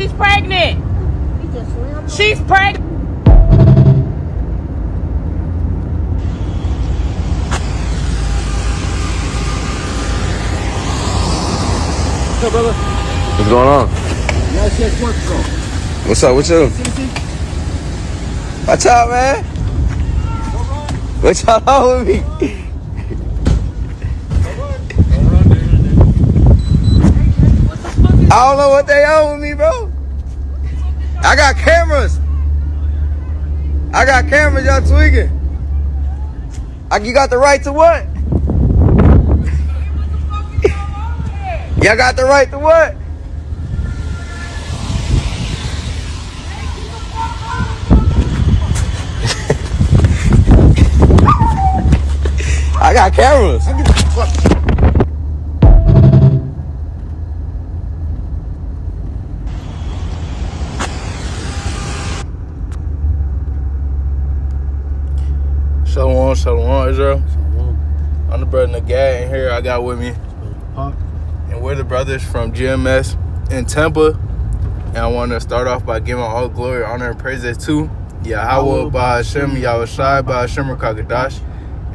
She's pregnant. She's pregnant. What's up, brother? What's going on? What's up with you? Watch out, man. What y'all on with me? I don't know what they on with me, bro. I got cameras. Y'all tweaking. You got the right to what? Y'all got the right to what? I got cameras. Shalom, Israel. I'm the brother Nagat, and here I got with me. And we're the brothers from GMS in Tampa. And I want to start off by giving all glory, honor, and praises to Yahweh, Ba'Hashem, Yahushai, Ba'Hashem, Rakakadash.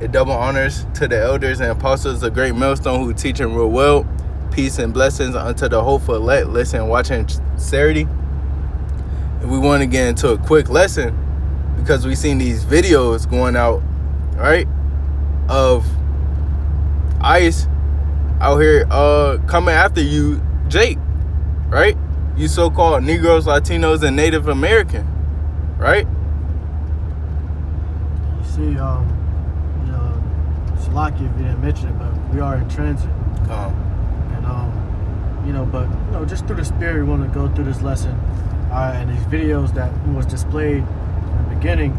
It double honors to the elders and apostles, the great millstone who teach and rule well. Peace and blessings unto the hopeful elect. Listen, watching sincerity. And we want to get into a quick lesson because we've seen these videos going out, right, of ICE out here coming after you, Jake, right? You so-called Negroes, Latinos, and Native American, right? You see, Salaki, if you didn't mention it, but we are in transit. And, just through the spirit, we want to go through this lesson. And these videos that was displayed in the beginning,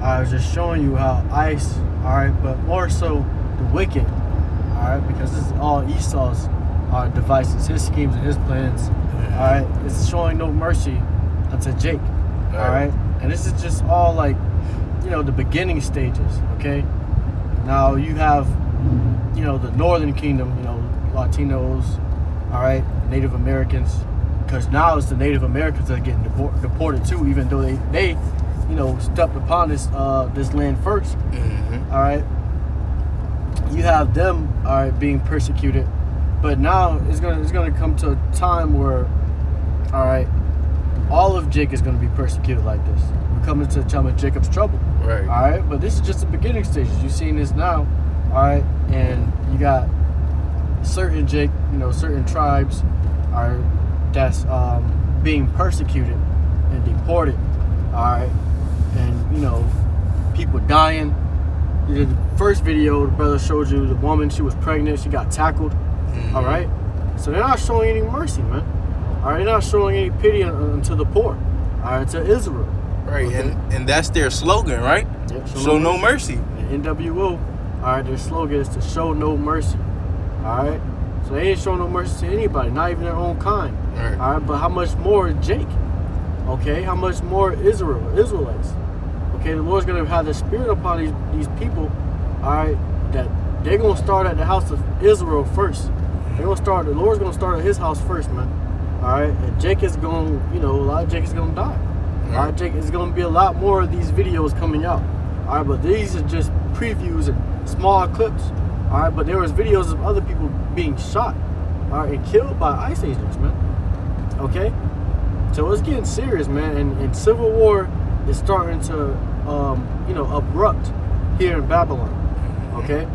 I was just showing you how ICE, all right, but more so the wicked, all right, because this is all Esau's devices, his schemes and his plans, all right. It's showing no mercy unto Jake, all right. And this is just all like, the beginning stages, okay. Now you have, the Northern Kingdom, Latinos, all right, Native Americans, because now it's the Native Americans that are getting deported too, even though they stepped upon this land first. All right, you have them, all right, being persecuted, but now it's gonna come to a time where, all right, all of Jake is gonna be persecuted like this. We're coming to the time of Jacob's trouble, right? All right, but this is just the beginning stages. You've seen this now, all right, and you got certain Jake, certain tribes are that's being persecuted and deported, all right, and people dying. The first video, the brother showed you the woman, she was pregnant, she got tackled, all right. So they're not showing any mercy, man. All right, they're not showing any pity unto the poor, all right, to Israel. Right, okay. and that's their slogan, right? Yep, show no mercy. And NWO, all right, their slogan is to show no mercy, all right. So they ain't showing no mercy to anybody, not even their own kind, right. All right. But how much more Jake? Okay, how much more Israelites? Okay, the Lord's gonna have the spirit upon these people, all right, that they're gonna start at the house of Israel first. The Lord's gonna start at his house first, man. All right, and Jake is gonna, a lot of Jake is gonna die. All right, Jake is gonna be a lot more of these videos coming out. All right, but these are just previews and small clips. All right, but there was videos of other people being shot, all right, and killed by ICE agents, man. Okay, so it's getting serious, man, and civil war is starting to, abrupt here in Babylon. Okay,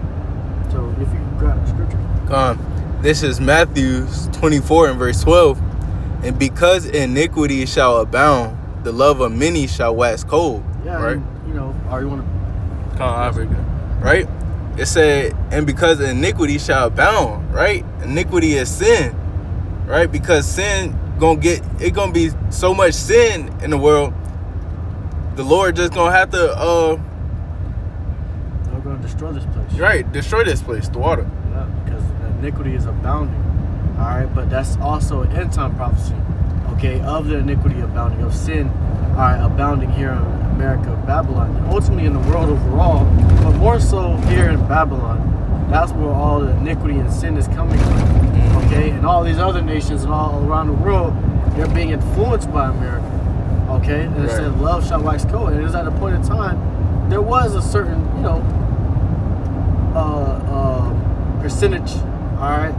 so if you grab the scripture. This is Matthew 24 and verse 12. And because iniquity shall abound, the love of many shall wax cold. Yeah, right? And, or you want to... Right? It said, and because iniquity shall abound, right? Iniquity is sin, right? Because sin gonna be so much sin in the world, the Lord just gonna have to they're gonna destroy this place. Right, destroy this place, the water. Yeah, because iniquity is abounding. All right, but that's also an end time prophecy, okay, of the iniquity abounding, of sin, all right, abounding here in America, Babylon, and ultimately in the world overall, but more so here in Babylon. That's where all the iniquity and sin is coming from, okay, and all these other nations and all around the world, they're being influenced by America. Okay, and it said love shall wax cold, and it was at a point in time there was a certain, you know, percentage, all right,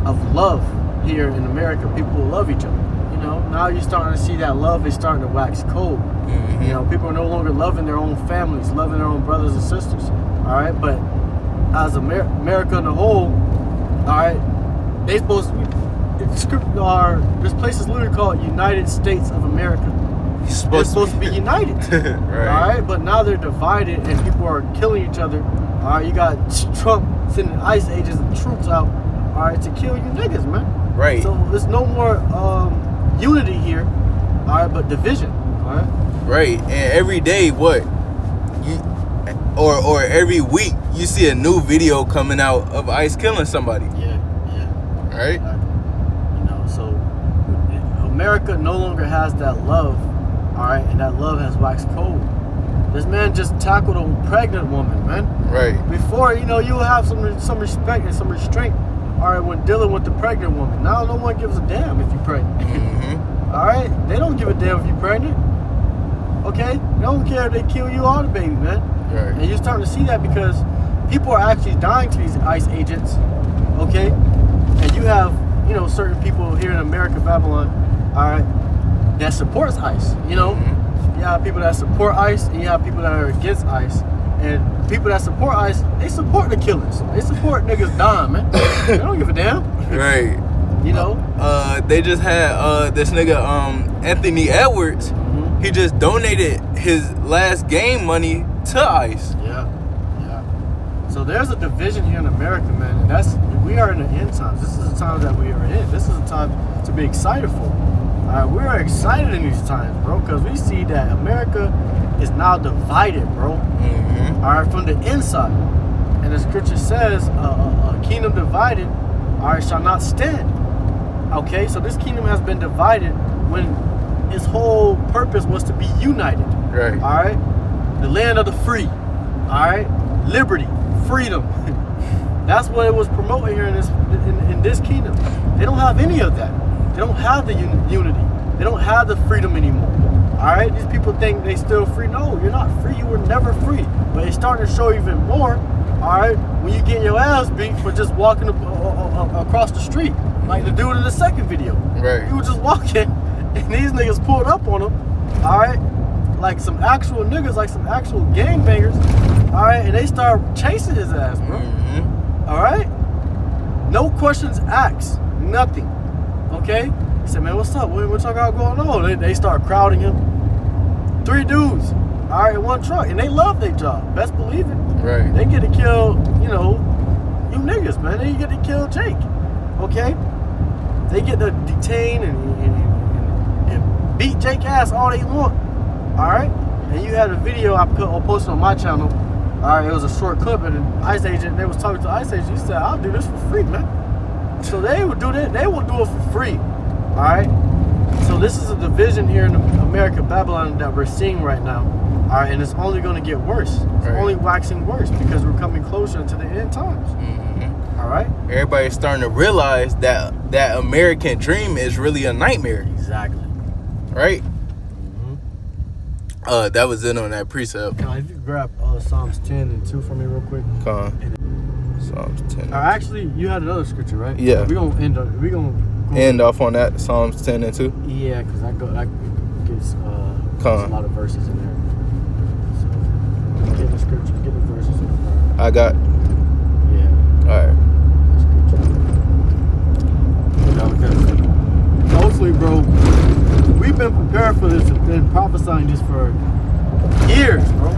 of love here in America. People will love each other. You know, now you're starting to see that love is starting to wax cold. Mm-hmm. You know, people are no longer loving their own families, loving their own brothers and sisters. All right, but as America in the whole, all right, they supposed to be. This place is literally called United States of America. They're supposed to be united. Right. All right, but now they're divided and people are killing each other. All right, you got Trump sending ICE agents and troops out, all right, to kill you niggas, man. Right. So there's no more unity here, all right, but division. All right. Right, and every day, what or every week you see a new video coming out of ICE killing somebody. Yeah. Right. You know, so America no longer has that love, all right, and that love has waxed cold. This man just tackled a pregnant woman, man. Right. Before, you know, you have some respect and some restraint, all right, when dealing with the pregnant woman. Now no one gives a damn if you're pregnant. Mm-hmm. All right, they don't give a damn if you're pregnant. Okay, they don't care if they kill you or the baby, man. Right. And you're starting to see that because people are actually dying to these ICE agents. Okay, and you have, you know, certain people here in America, Babylon, all right, that supports ICE. You know, you have people that support ICE, and you have people that are against ICE. And people that support ICE, they support the killers. They support niggas dying, man. They don't give a damn. Right. You know. They just had this nigga Anthony Edwards. Mm-hmm. He just donated his last game money to ICE. Yeah. So there's a division here in America, man, and we are in the end times. This is the time that we are in. This is a time to be excited for. We're excited in these times, bro, because we see that America is now divided, bro. Mm-hmm. All right, from the inside. And the scripture says, a kingdom divided, all right, shall not stand. Okay, so this kingdom has been divided when its whole purpose was to be united. Right. All right, the land of the free. All right, liberty, freedom. That's what it was promoting here in this kingdom. They don't have any of that. They don't have the unity. They don't have the freedom anymore. All right, these people think they still free. No, you're not free. You were never free. But it's starting to show even more. All right, when you get your ass beat for just walking across the street, like the dude in the second video. Right. He was just walking, and these niggas pulled up on him. All right, like some actual niggas, like some actual gangbangers. All right, and they start chasing his ass, bro. Mm-hmm. All right, no questions asked, nothing. Okay, he said, man, what's up? What y'all got going on? They start crowding him. 3 dudes, all right, in one truck, and they love their job. Best believe it. Right. They get to kill, you know, you niggas, man. They get to kill Jake. Okay, they get to detain and beat Jake ass all they want. All right, and you had a video I posted on my channel. All right, it was a short clip, and an ICE agent, they was talking to the ICE agent. He said, I'll do this for free, man. So they would do that. They will do it for free. All right. So this is a division here in America, Babylon, that we're seeing right now. All right, and it's only going to get worse. It's only waxing worse because we're coming closer to the end times. Mm-hmm. All right. Everybody's starting to realize that American dream is really a nightmare. Exactly. Right. Mm-hmm. That was it on that precept. Now, if you grab Psalms 10 and 2 for me real quick. Psalms 10. Actually, you had another scripture, right? Yeah. We're going to end off on that, Psalms 10 and 2. Yeah, because that gets a lot of verses in there. So, get the scripture, get the verses in there. I got. Yeah. All right. Hopefully, bro, we've been prepared for this and been prophesying this for years, bro.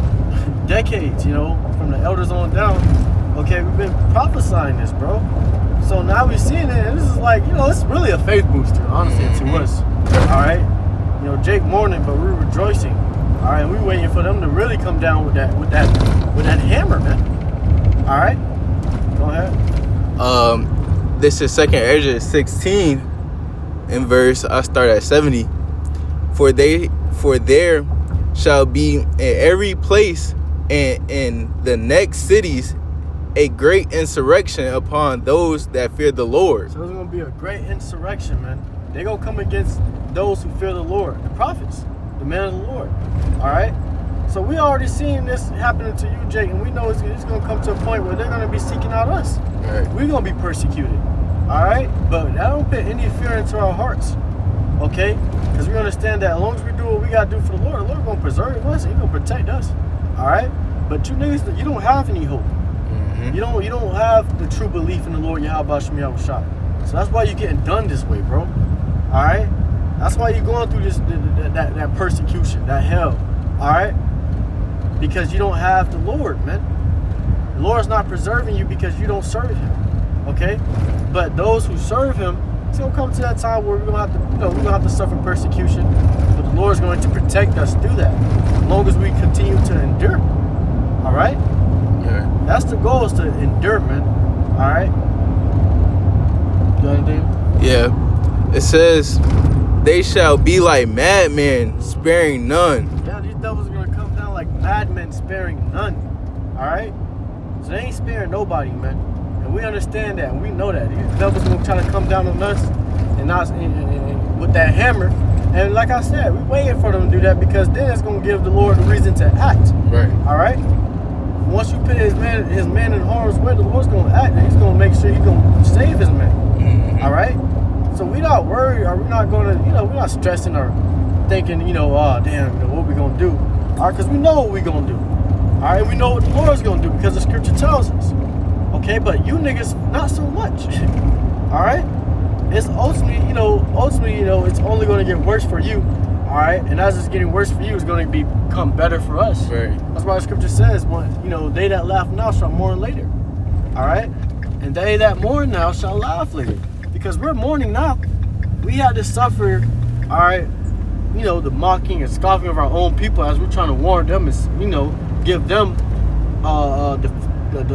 Decades, you know, from the elders on down. Okay, we've been prophesying this, bro. So now we're seeing it, and this is like, you know, it's really a faith booster, honestly, to us. All right, you know, Jake mourning, but we're rejoicing. All right, we're waiting for them to really come down with that hammer, man. All right, go ahead. This is 2nd Ezra 16, in verse. I start at 70. For there shall be in every place and in the next cities a great insurrection upon those that fear the Lord. So there's going to be a great insurrection, man. They gonna come against those who fear the Lord, the prophets, the men of the Lord. All right. So we already seen this happening to you, Jake, and we know it's gonna come to a point where they're gonna be seeking out us. Right. We're gonna be persecuted. All right. But that don't put any fear into our hearts. Okay. Because we understand that as long as we do what we gotta do for the Lord gonna preserve us. He's gonna protect us. All right. But you niggas, you don't have any hope. Mm-hmm. You don't have the true belief in the Lord Yahweh Shem Yahushua. So that's why you're getting done this way, bro. All right. That's why you're going through this that persecution, that hell. All right. Because you don't have the Lord, man. The Lord's not preserving you because you don't serve Him. Okay. But those who serve Him, it's gonna come to that time where we're gonna have to, we're gonna have to suffer persecution. But the Lord's going to protect us through that, as long as we continue to endure. All right. Yeah. That's the goal, is to endure, man. All right. You got anything? Yeah. It says, they shall be like madmen, sparing none. Yeah, these devils are gonna come down like madmen, sparing none. All right. So they ain't sparing nobody, man. And we understand that, and we know that these devils are gonna try to come down on us, and not and with that hammer. And like I said, we waiting for them to do that, because then it's gonna give the Lord a reason to act. Right. All right. Once you put his man in harm's way, the Lord's gonna act, and He's gonna make sure He's gonna save His man. Mm-hmm. All right. So we not worried, or we're not gonna, we're not stressing or thinking, oh damn, what we gonna do? All right, because we know what we gonna do. All right, we know what the Lord's gonna do because the Scripture tells us. Okay, but you niggas, not so much. All right. It's ultimately, it's only gonna get worse for you. All right, and as it's getting worse for you, it's going to become better for us. Right. That's why the Scripture says, they that laugh now shall mourn later. All right, and they that mourn now shall laugh later, because we're mourning now. We had to suffer, all right, the mocking and scoffing of our own people as we're trying to warn them, is give them the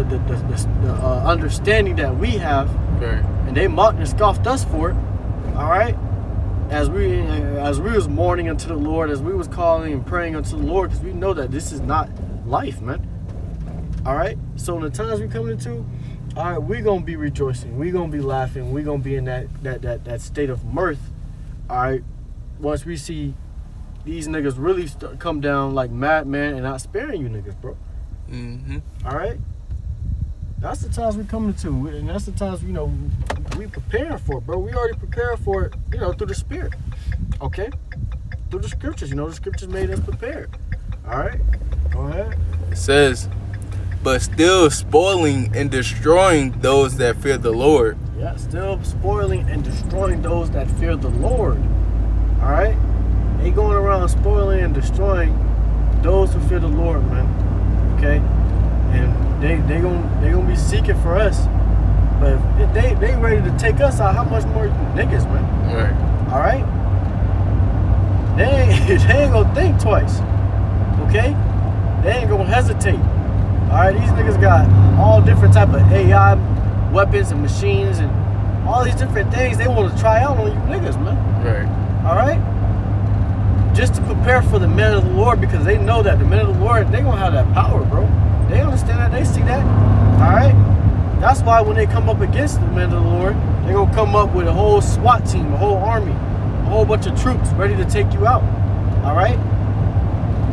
understanding that we have, Right. and they mocked and scoffed us for it. All right. As we was mourning unto the Lord, as we was calling and praying unto the Lord, because we know that this is not life, man. All right. So in the times we come into, all right, we're gonna be rejoicing, we're gonna be laughing, we're gonna be in that state of mirth. All right. Once we see these niggas really come down like madmen and not sparing you niggas, bro. Mm-hmm. All right. That's the times we coming to, and that's the times we preparing for it, bro. We already prepared for it, through the Spirit, okay? Through the Scriptures, the Scriptures made us prepared. All right, go ahead. It says, but still spoiling and destroying those that fear the Lord. Yeah, still spoiling and destroying those that fear the Lord. All right, they going around spoiling and destroying those who fear the Lord, man. Okay, and they gonna be seeking for us. But if they ready to take us out, how much more you niggas, man? Right. All right? They ain't gonna think twice. Okay? They ain't gonna hesitate. All right? These niggas got all different type of AI weapons and machines and all these different things they want to try out on you niggas, man. Right. All right? Just to prepare for the men of the Lord, because they know that the men of the Lord, they gonna have that power, bro. They understand that. They see that. All right? That's why when they come up against the men of the Lord, they're going to come up with a whole SWAT team, a whole army, a whole bunch of troops ready to take you out. All right?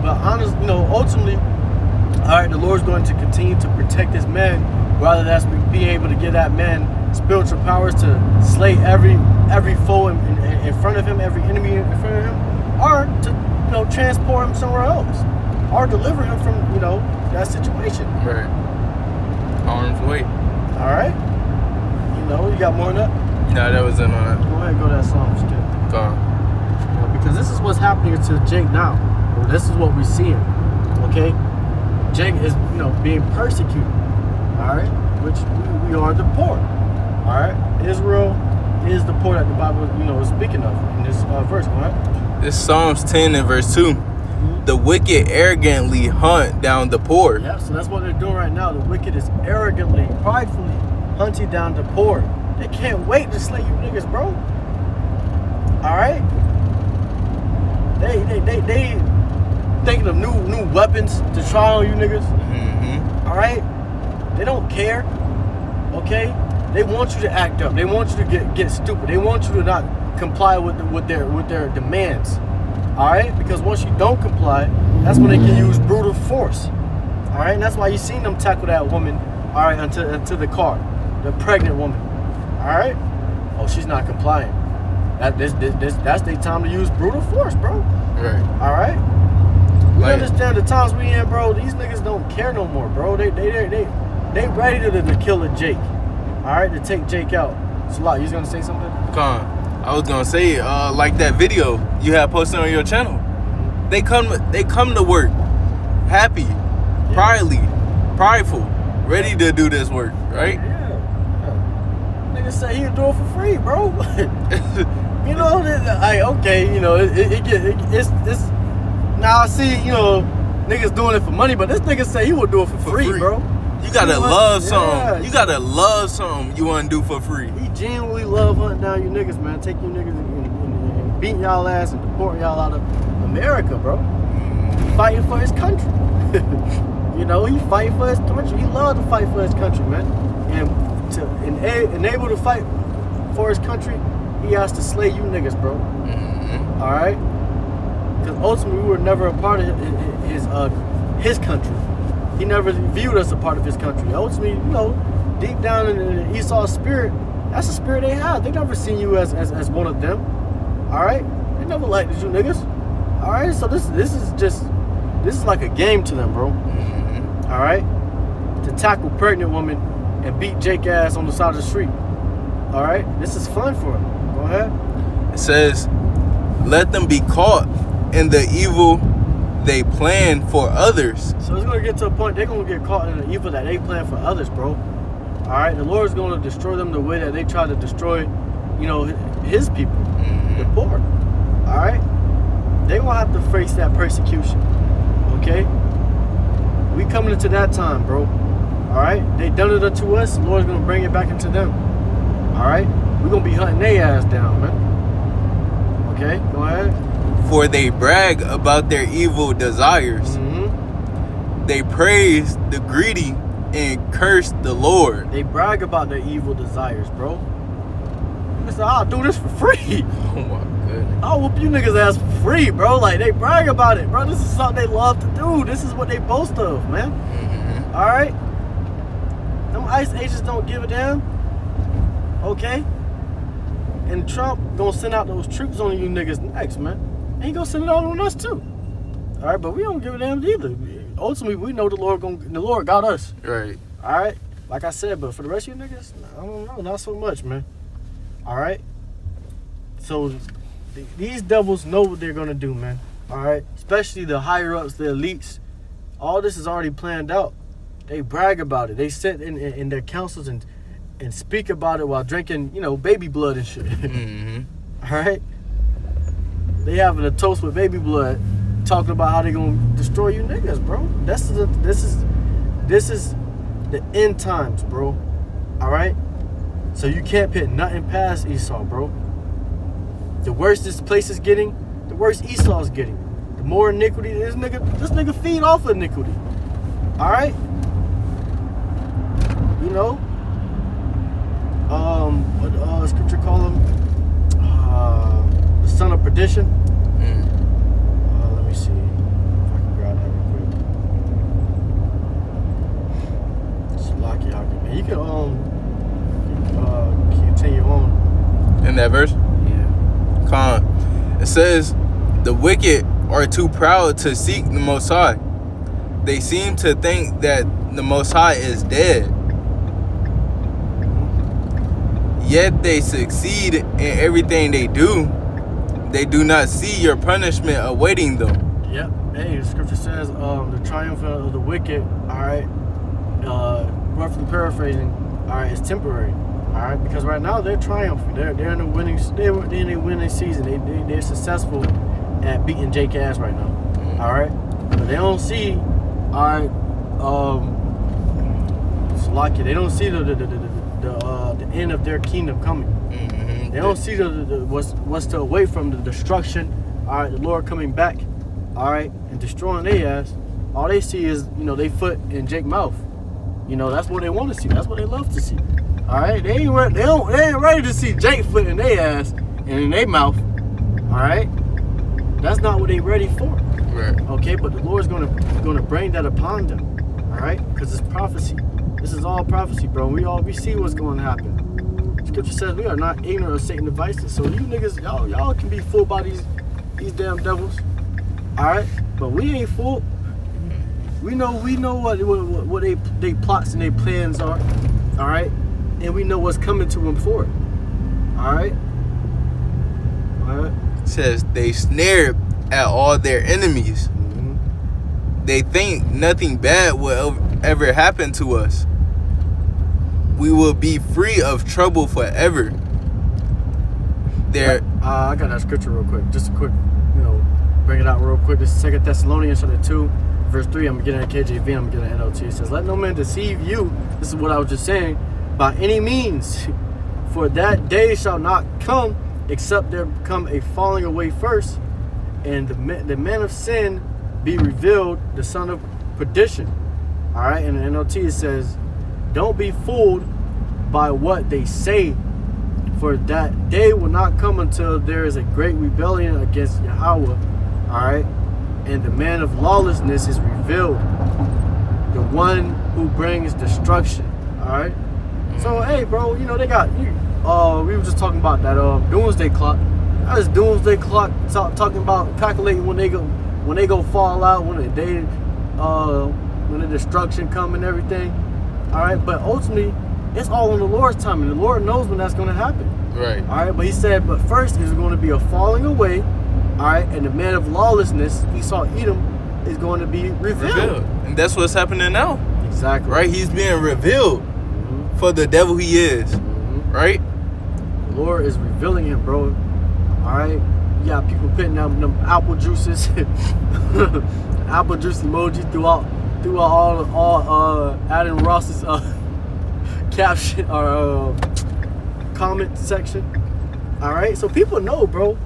But honestly, ultimately, all right, the Lord's going to continue to protect His men, rather that's being able to give that man spiritual powers to slay every foe in front of him, every enemy in front of him, or to, transport him somewhere else, or deliver him from, that situation. Right. Arm's way. All right. You got more than that? No, that was in on it. Go ahead and go to that Psalms 10. Go on. Because this is what's happening to Jake now. Well, this is what we're seeing. Okay? Jake is, being persecuted. All right? Which we are the poor. All right? Israel is the poor that the Bible, is speaking of in this verse. All right? This Psalms 10 and verse 2. The wicked arrogantly hunt down the poor. Yeah, so that's what they're doing right now. The wicked is arrogantly, pridefully hunting down the poor. They can't wait to slay you niggas, bro. All right? They thinking of new weapons to try on you niggas. Mm-hmm. All right? They don't care. Okay? They want you to act up. They want you to get stupid. They want you to not comply with their demands. All right? Because once you don't comply, that's when they can use brutal force. All right? And that's why you seen them tackle that woman, all right, into the car, the pregnant woman. All right? Oh, she's not complying. That's their time to use brutal force, bro. Right. All right? You understand the times we in, bro? These niggas don't care no more, bro. They ready to kill a Jake. All right, to take Jake out. Salak, you was gonna say something? I was gonna say, like that video you had posted on your channel. They come to work, happy, prideful, ready to do this work, right? Yeah. Nigga say he'll do it for free, bro. You know, okay, you know, it's now I see, you know, niggas doing it for money, but this nigga say he would do it for free, bro. You gotta love something. Yeah. You gotta love something you wanna do for free. He genuinely love hunting down you niggas, man. Take you niggas and beating y'all ass and deporting y'all out of America, bro. He fighting for his country. You know, he fighting for his country. He loves to fight for his country, man. And to enable to fight for his country, he has to slay you niggas, bro. Mm-hmm. All right? Because ultimately, we were never a part of his country. He never viewed us a part of his country. Ultimately, you know, deep down in the Esau spirit, that's the spirit they have. They never seen you as one of them. All right? They never liked you niggas. All right? So this is like a game to them, bro. Mm-hmm. All right? To tackle pregnant woman and beat Jake ass on the side of the street. All right? This is fun for them. Go ahead. It says, let them be caught in the evil they plan for others. So it's going to get to a point they're going to get caught in the evil that they plan for others, bro. All right? The Lord is going to destroy them the way that they try to destroy, you know, his people, the poor. All right? They're going to have to face that persecution. Okay? We coming into that time, bro. All right? They done it unto us. The Lord's going to bring it back into them. All right? We're going to be hunting their ass down, man. Okay? Go ahead. For they brag about their evil desires. Mm-hmm. They praise the greedy and curse the Lord. They brag about their evil desires, bro. They say, I'll do this for free. Oh my goodness. I'll whoop you niggas ass for free, bro. Like, they brag about it, bro. This is something they love to do. This is what they boast of, man. Mm-hmm. All right? Them ICE agents don't give a damn. Okay? And Trump gonna send out those troops on you niggas next, man. And he gonna send it out on us too. All right, but we don't give a damn either. Ultimately, we know the Lord got us. Right. All right, like I said, but for the rest of you niggas, I don't know, not so much, man. All right. So these devils know what they're gonna do, man. All right, especially the higher ups, the elites. All this is already planned out. They brag about it. They sit in their councils and speak about it while drinking, you know, baby blood and shit. Mm-hmm. All right. They having a toast with baby blood, talking about how they gonna destroy you niggas, bro. This is the end times, bro. All right. So you can't put nothing past Esau, bro. The worse this place is getting, the worse Esau's getting. The more iniquity this nigga feed off of iniquity. All right. You know. What scripture call him? The son of perdition. Let me see if I can grab that real quick. It's lucky out there, man. You can continue on. In that verse? Yeah. It says, the wicked are too proud to seek the Most High. They seem to think that the Most High is dead. Yet they succeed in everything they do. They do not see your punishment awaiting them. Yep. Hey, the scripture says the triumph of the wicked, all right, roughly paraphrasing, all right, is temporary. All right, because right now they're triumphing. They're in the winning. They're in a winning season. They're successful at beating Jake ass right now. All right, but they don't see, all right, Salakia. They don't see the end of their kingdom coming. Mm-hmm. They don't see what's to await from the destruction. All right, the Lord coming back. All right, and destroying their ass. All they see is, you know, they foot in Jake's mouth. You know, that's what they want to see. That's what they love to see. All right, they ain't ready to see Jake foot in their ass and in their mouth. All right, that's not what they ready for. Right. Okay, but the Lord's gonna bring that upon them. All right, because it's prophecy. This is all prophecy, bro. We see what's going to happen. Scripture says we are not ignorant of Satan's devices. So you niggas, y'all can be fooled by these damn devils. All right, but we ain't fooled. We know what they plots and they plans are. All right, and we know what's coming to them for it. All right. It says they snared at all their enemies. Mm-hmm. They think nothing bad will ever happen to us. We will be free of trouble forever. I got that scripture real quick. Just a quick, bring it out real quick. This is 2 Thessalonians chapter 2, verse 3. I'm getting a KJV. I'm getting an NLT. It says, "Let no man deceive you." This is what I was just saying. "By any means, for that day shall not come, except there come a falling away first, and the man of sin be revealed, the son of perdition." All right, in the NLT it says, "Don't be fooled by what they say, for that day will not come until there is a great rebellion against Yahweh." All right, and the man of lawlessness is revealed, the one who brings destruction. All right. So hey, bro, they got you. We were just talking about that doomsday clock. That is doomsday clock talking about calculating when they go fall out, when the destruction come and everything. All right, but ultimately it's all on the Lord's time, and the Lord knows when that's going to happen. Right. All right, but He said, but first is going to be a falling away. All right, and the man of lawlessness, Esau Edom, is going to be revealed. And that's what's happening now. Exactly. Right. He's being revealed for the devil he is. Right. The Lord is revealing him, bro. All right, you got people putting out them apple juices, apple juice emoji throughout all Adam Ross's caption or comment section. All right, so people know, bro.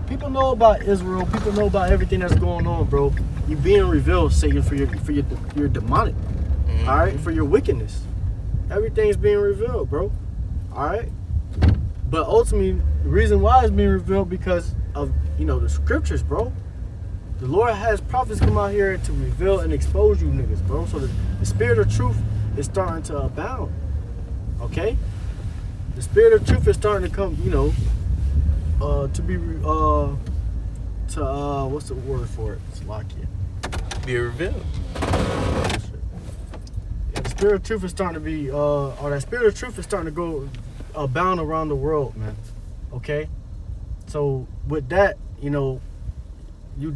People know about Israel. People know about everything that's going on, bro. You being revealed, Satan, for your demonic. All right, for your wickedness. Everything's being revealed, bro. All right. But ultimately, the reason why it's being revealed because of, the scriptures, bro. The Lord has prophets come out here to reveal and expose you niggas, bro. So the spirit of truth is starting to abound. Okay? The spirit of truth is starting to come, to be, what's the word for it? Salakia. Be revealed. Yeah, the spirit of truth is starting to be, that spirit of truth is starting to go abound around the world, man. Okay? So with that, you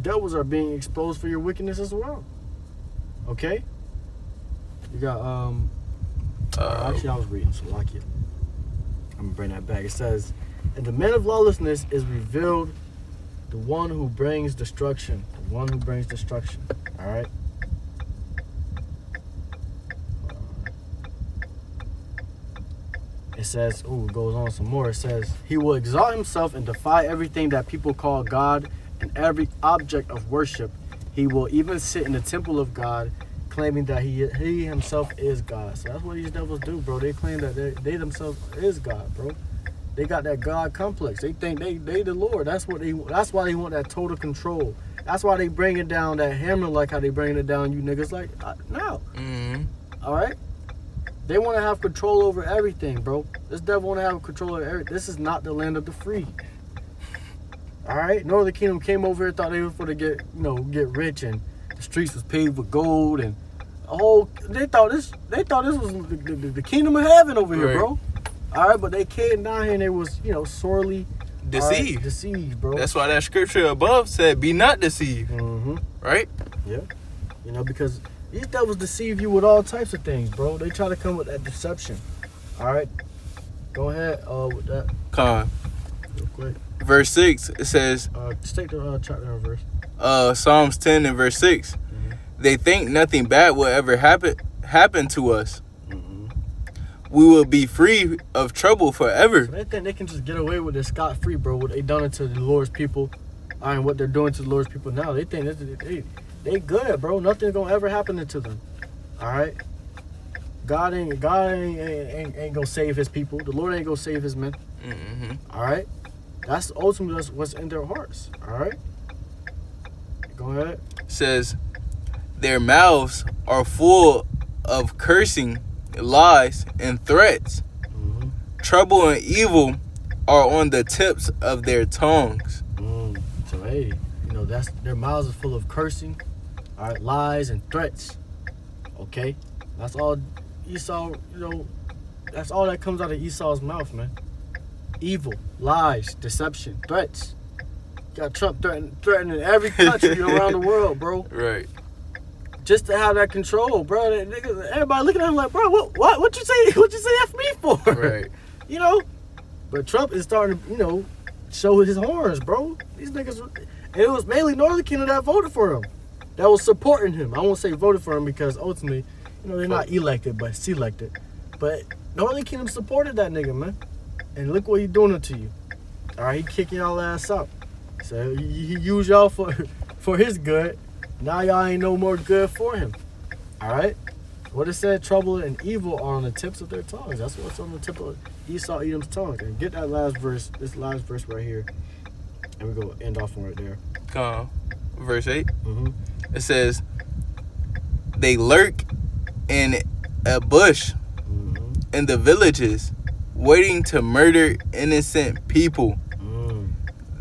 devils are being exposed for your wickedness as well. Okay? You got actually I was reading Salakia. I'm gonna bring that back. It says, "And the man of lawlessness is revealed, the one who brings destruction." The one who brings destruction. Alright? It says, it goes on some more. It says, "He will exalt himself and defy everything that people call God and every object of worship. He will even sit in the temple of God, claiming that he himself is God." So that's what these devils do, bro. They claim that they themselves is God, bro. They got that God complex. They think they the Lord. That's why they want that total control. That's why they bringing down that hammer like how they bringing it down you niggas like now. All right? They want to have control over everything, bro. This devil want to have control over everything. This is not the land of the free. All right? Northern Kingdom came over here, thought they were going to get rich, and the streets was paved with gold, and they thought this was the kingdom of heaven over here, bro. All right, but they came down here and they was, sorely deceived. Right, deceived, bro. That's why that scripture above said, "Be not deceived." Right? Yeah. Because these devils deceive you with all types of things, bro. They try to come with that deception. All right. Go ahead with that. Con. Real quick. Verse 6, it says, just take the chapter and verse. Psalms 10 and verse 6. They think nothing bad will ever happen to us. We will be free of trouble forever. So they think they can just get away with this scot-free, bro. What they done it to the Lord's people, and what they're doing to the Lord's people now. They think they good, bro. Nothing's gonna ever happen to them. All right. God ain't gonna save his people. The Lord ain't gonna save his men. Mm-hmm. All right, that's ultimately what's in their hearts. All right, go ahead. Says their mouths are full of cursing, lies, and threats. Mm-hmm. Trouble and evil are on the tips of their tongues. So hey, that's their mouths are full of cursing, all right, lies and threats. Okay, that's all Esau. That's all that comes out of Esau's mouth, man. Evil, lies, deception, threats. You got Trump threatening every country around the world, bro. Right. Just to have that control, bro. Everybody looking at him like, bro, what you say? What you say F me for? Right. But Trump is starting to, show his horns, bro. These niggas, and it was mainly Northern Kingdom that voted for him, that was supporting him. I won't say voted for him because ultimately, they're not elected, but selected. But Northern Kingdom supported that nigga, man. And look what he's doing to you. All right, he kicking y'all ass out. So he used y'all for his good. Now y'all ain't no more good for him. All right? What it said, trouble and evil are on the tips of their tongues. That's what's on the tip of Esau, Edom's tongue. And get that last verse, this last verse right here. And we're going to end off on right there. Verse 8. Mm-hmm. It says, they lurk in a bush in the villages, waiting to murder innocent people.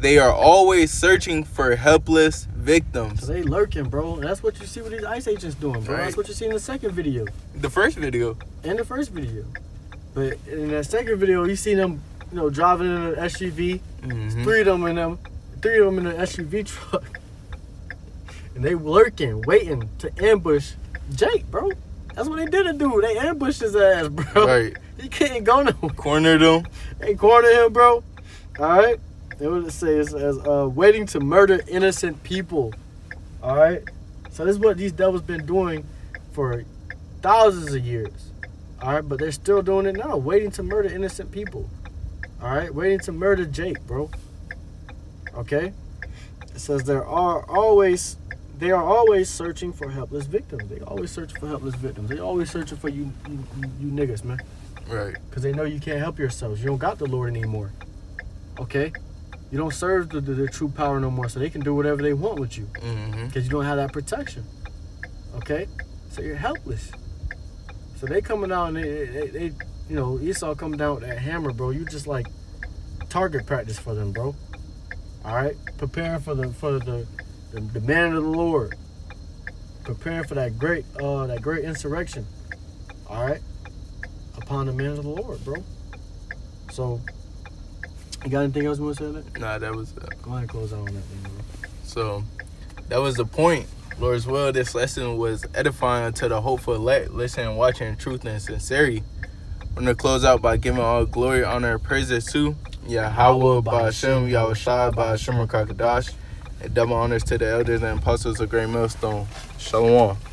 They are always searching for helpless victims. So they lurking, bro. And that's what you see with these ICE agents doing, bro. Right. That's what you see in the second video. The first video. And the first video. But in that second video, you see them, driving in an SUV. Mm-hmm. Three of them in an SUV truck. And they lurking, waiting to ambush Jake, bro. That's what they did to dude. They ambushed his ass, bro. Right. He can't go nowhere. Cornered him. They cornered him, bro. All right. And what it says as waiting to murder innocent people. All right. So this is what these devils been doing for thousands of years. All right, but they're still doing it now, waiting to murder innocent people. All right, waiting to murder Jake, bro. Okay. It says they are always searching for helpless victims. They always search for helpless victims. They always searching for you niggas, man. Right. Because they know you can't help yourselves. You don't got the Lord anymore. Okay? You don't serve the true power no more, so they can do whatever they want with you. Because you don't have that protection. Okay? So you're helpless. So they coming out and they Esau coming down with that hammer, bro. You just like target practice for them, bro. All right? Preparing for the man of the Lord. Preparing for that great insurrection. All right? Upon the man of the Lord, bro. So, you got anything else you want to say on that? Nah, that was Go ahead and close out on that thing, bro. So, that was the point. Lord's will, this lesson was edifying to the hopeful elect, listening, watching truth and sincerity. I'm going to close out by giving all glory, honor, and praises to Yahweh, Ba'ashem, Yahushua, Ba'ashem, Rakakadash, and double honors to the elders and apostles of Great Millstone. Shalom.